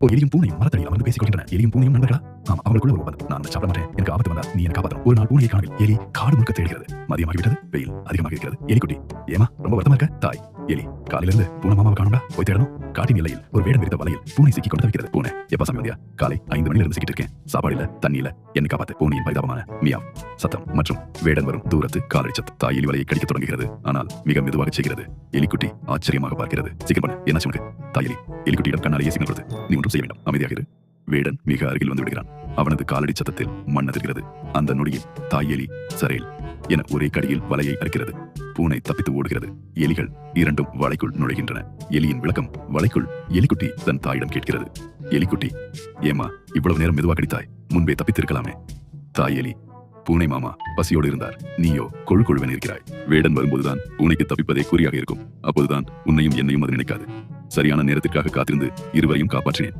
எலியும் பூனையும் மரத்தடியில் அமர்ந்து பேசிக் கொள்கின்றன. எலியும் பூனையும் நண்பர்களா? ஆமா, அவங்களுக்குள்ள ஒரு ஒப்பந்தம். நான் சாப்பிட மாட்டேன், எனக்கு ஆபத்து வந்தா நீ என்ன காப்பாற்றணும். ஒரு நாள் பூனையை காணவில்லை. எலி காடு முழுக்க தேடுகிறது. மதியமாகிவிட்டது, வெயில் அதிகமாக இருக்கிறது. எலிக்குட்டி, ஏமா ரொம்ப வருத்தமா இருக்க? தாய், எலி, காலையிலிருந்து பூனை மாமாவை காணும்டா, போய் தேடணும். காட்டின் எல்லையில் ஒரு வேடம் விரித்த வலையில் பூனை சிக்கிக் கொண்டு தவிக்கிறது. பூனை, எப்ப சாமி வந்தியா? காலை 5 மணியிலிருந்து சிக்கிட்டு இருக்கேன். சாப்பாடு இல்ல, தண்ணி இல்ல, என்னை காப்பாத்து. பூனையின் பரிதாபமான மியாவ் சத்தம் மற்றும் வேடன் வரும் தூரத்து காலடி சத்தம். தாய் எலி வலையை கடிக்கத் தொடங்குகிறது. ஆனால் மிக மெதுவாக செய்கிறது. எலிக்குட்டி ஆச்சரியமாக பார்க்கிறது. சீக்கிரம் பண்ணு, என்ன உனக்கு? தாய் எலி எலிக்குட்டியிடம் கண்ணாலேயே சிக்னல் கொடுத்து, நீ ஒன்றும் செய்ய வேண்டாம், அமைதியாக இரு. வேடன் மிக அருகில் வந்து விடுகிறான். அவனது காலடி சத்தத்தில் மண் அதிர்கிறது. அந்த நொடியில் தாய் எலி சரேல் என ஒரே கடியில் வலையை அறுக்கிறது. பூனை தப்பித்து ஓடுகிறது. எலிகள் இரண்டும் வலைக்குள் நுழைகின்றன. எலியின் விளக்கம் வலைக்குள். எலிக்குட்டி தன் தாயிடம் கேட்கிறது. எலிக்குட்டி, ஏமா இவ்வளவு நேரம் மெதுவாக கடித்தாய்? முன்பே தப்பித்திருக்கலாமே. தாய் எலி, பூனை மாமா பசியோடு இருந்தார், நீயோ கொழு கொழுவென இருக்கிறாய். வேடன் வரும்போதுதான் பூனைக்கு தப்பிப்பதே குறியாக இருக்கும். அப்போதுதான் உன்னையும் என்னையும் அது நினைக்காது. சரியான நேரத்திற்காக காத்திருந்து இருவரையும் காப்பாற்றினேன்.